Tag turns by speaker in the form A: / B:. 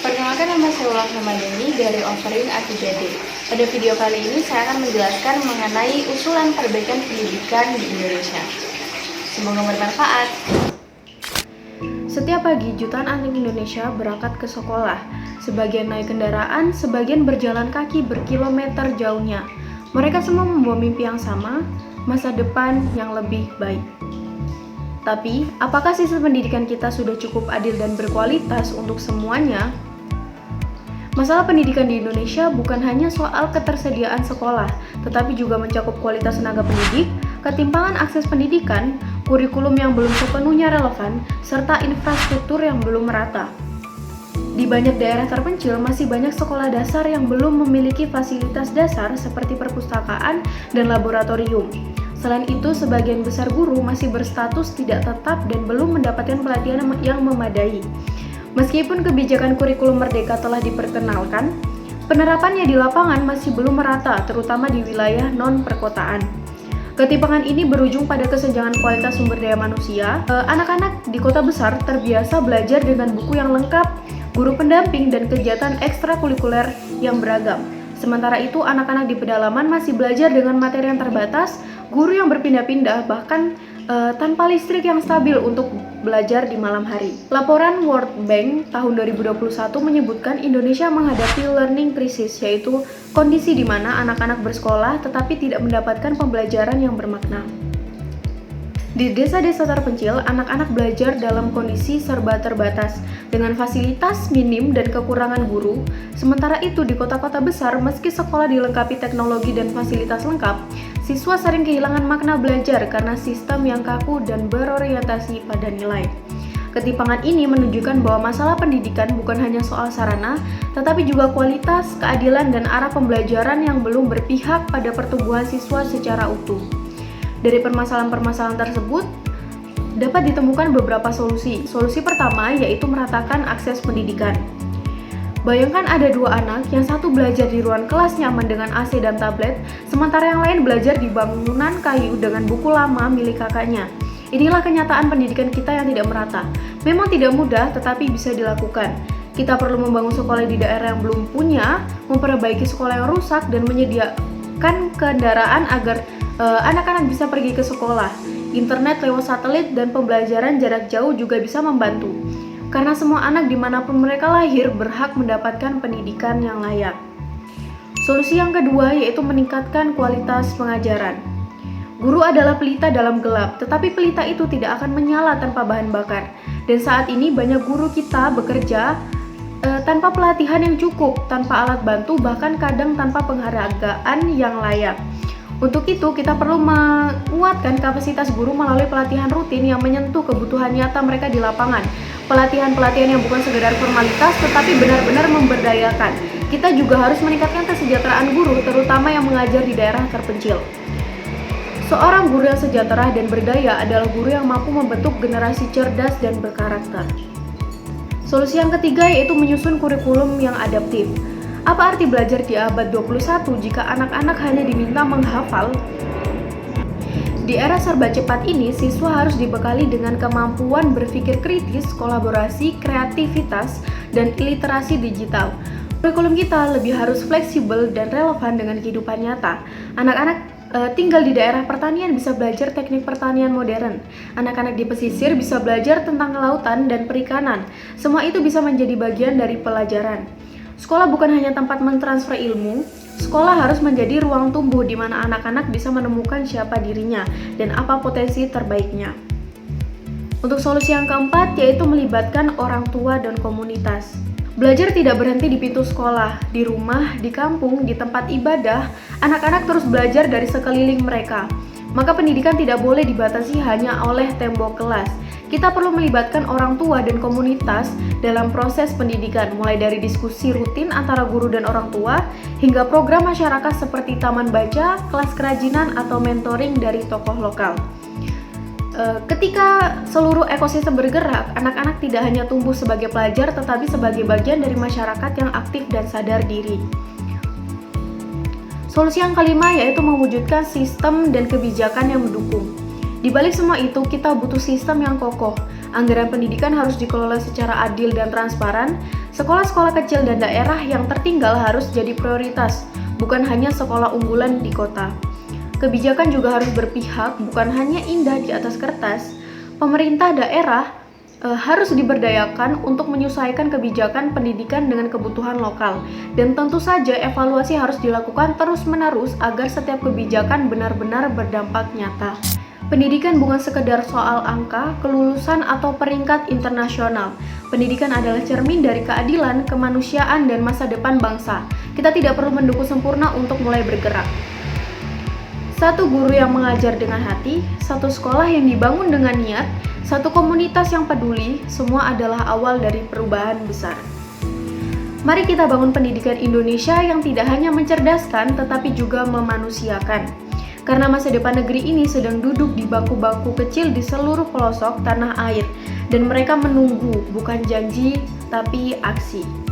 A: Perkenalkan, nama saya Ulang Ramadhani dari Offering A3D. Pada video kali ini saya akan menjelaskan mengenai usulan perbaikan pendidikan di Indonesia. Semoga bermanfaat.
B: Setiap pagi, jutaan anak Indonesia berangkat ke sekolah. Sebagian naik kendaraan, sebagian berjalan kaki berkilometer jauhnya. Mereka semua membawa mimpi yang sama, masa depan yang lebih baik. Tapi, apakah sistem pendidikan kita sudah cukup adil dan berkualitas untuk semuanya? Masalah pendidikan di Indonesia bukan hanya soal ketersediaan sekolah, tetapi juga mencakup kualitas tenaga pendidik, ketimpangan akses pendidikan, kurikulum yang belum sepenuhnya relevan, serta infrastruktur yang belum merata. Di banyak daerah terpencil masih banyak sekolah dasar yang belum memiliki fasilitas dasar seperti perpustakaan dan laboratorium. Selain itu, sebagian besar guru masih berstatus tidak tetap dan belum mendapatkan pelatihan yang memadai. Meskipun kebijakan kurikulum merdeka telah diperkenalkan, penerapannya di lapangan masih belum merata, terutama di wilayah non-perkotaan. Ketimpangan ini berujung pada kesenjangan kualitas sumber daya manusia. Anak-anak di kota besar terbiasa belajar dengan buku yang lengkap, guru pendamping, dan kegiatan ekstrakurikuler yang beragam. Sementara itu, anak-anak di pedalaman masih belajar dengan materi yang terbatas, guru yang berpindah-pindah, bahkan tanpa listrik yang stabil untuk belajar di malam hari. Laporan World Bank tahun 2021 menyebutkan Indonesia menghadapi learning crisis, yaitu kondisi di mana anak-anak bersekolah tetapi tidak mendapatkan pembelajaran yang bermakna. Di desa-desa terpencil, anak-anak belajar dalam kondisi serba terbatas, dengan fasilitas minim dan kekurangan guru. Sementara itu, di kota-kota besar, meski sekolah dilengkapi teknologi dan fasilitas lengkap, siswa sering kehilangan makna belajar karena sistem yang kaku dan berorientasi pada nilai. Ketimpangan ini menunjukkan bahwa masalah pendidikan bukan hanya soal sarana, tetapi juga kualitas, keadilan, dan arah pembelajaran yang belum berpihak pada pertumbuhan siswa secara utuh. Dari permasalahan-permasalahan tersebut, dapat ditemukan beberapa solusi. Solusi pertama yaitu meratakan akses pendidikan. Bayangkan ada dua anak, yang satu belajar di ruang kelas nyaman dengan AC dan tablet, sementara yang lain belajar di bangunan kayu dengan buku lama milik kakaknya. Inilah kenyataan pendidikan kita yang tidak merata. Memang tidak mudah, tetapi bisa dilakukan. Kita perlu membangun sekolah di daerah yang belum punya, memperbaiki sekolah yang rusak, dan menyediakan kendaraan agar anak-anak bisa pergi ke sekolah. Internet lewat satelit dan pembelajaran jarak jauh juga bisa membantu. Karena semua anak dimanapun mereka lahir berhak mendapatkan pendidikan yang layak. Solusi yang kedua yaitu meningkatkan kualitas pengajaran. Guru adalah pelita dalam gelap, tetapi pelita itu tidak akan menyala tanpa bahan bakar. Dan saat ini banyak guru kita bekerja tanpa pelatihan yang cukup, tanpa alat bantu, bahkan kadang tanpa penghargaan yang layak. Untuk itu, kita perlu menguatkan kapasitas guru melalui pelatihan rutin yang menyentuh kebutuhan nyata mereka di lapangan. Pelatihan-pelatihan yang bukan sekedar formalitas, tetapi benar-benar memberdayakan. Kita juga harus meningkatkan kesejahteraan guru, terutama yang mengajar di daerah terpencil. Seorang guru yang sejahtera dan berdaya adalah guru yang mampu membentuk generasi cerdas dan berkarakter. Solusi yang ketiga yaitu menyusun kurikulum yang adaptif. Apa arti belajar di abad 21 jika anak-anak hanya diminta menghafal? Di era serba cepat ini, siswa harus dibekali dengan kemampuan berpikir kritis, kolaborasi, kreativitas, dan literasi digital. Kurikulum kita lebih harus fleksibel dan relevan dengan kehidupan nyata. Anak-anak tinggal di daerah pertanian bisa belajar teknik pertanian modern. Anak-anak di pesisir bisa belajar tentang kelautan dan perikanan. Semua itu bisa menjadi bagian dari pelajaran. Sekolah bukan hanya tempat mentransfer ilmu, sekolah harus menjadi ruang tumbuh di mana anak-anak bisa menemukan siapa dirinya dan apa potensi terbaiknya. Untuk solusi yang keempat yaitu melibatkan orang tua dan komunitas. Belajar tidak berhenti di pintu sekolah, di rumah, di kampung, di tempat ibadah, anak-anak terus belajar dari sekeliling mereka. Maka pendidikan tidak boleh dibatasi hanya oleh tembok kelas. Kita perlu melibatkan orang tua dan komunitas dalam proses pendidikan, mulai dari diskusi rutin antara guru dan orang tua, hingga program masyarakat seperti taman baca, kelas kerajinan, atau mentoring dari tokoh lokal. Ketika seluruh ekosistem bergerak, anak-anak tidak hanya tumbuh sebagai pelajar, tetapi sebagai bagian dari masyarakat yang aktif dan sadar diri. Solusi yang kelima yaitu mewujudkan sistem dan kebijakan yang mendukung. Di balik semua itu, kita butuh sistem yang kokoh. Anggaran pendidikan harus dikelola secara adil dan transparan. Sekolah-sekolah kecil dan daerah yang tertinggal harus jadi prioritas, bukan hanya sekolah unggulan di kota. Kebijakan juga harus berpihak, bukan hanya indah di atas kertas. Pemerintah daerah harus diberdayakan untuk menyesuaikan kebijakan pendidikan dengan kebutuhan lokal. Dan tentu saja evaluasi harus dilakukan terus-menerus agar setiap kebijakan benar-benar berdampak nyata. Pendidikan bukan sekedar soal angka, kelulusan, atau peringkat internasional. Pendidikan adalah cermin dari keadilan, kemanusiaan, dan masa depan bangsa. Kita tidak perlu mendukung sempurna untuk mulai bergerak. Satu guru yang mengajar dengan hati, satu sekolah yang dibangun dengan niat, satu komunitas yang peduli, semua adalah awal dari perubahan besar. Mari kita bangun pendidikan Indonesia yang tidak hanya mencerdaskan, tetapi juga memanusiakan. Karena masa depan negeri ini sedang duduk di bangku-bangku kecil di seluruh pelosok tanah air, dan mereka menunggu bukan janji, tapi aksi.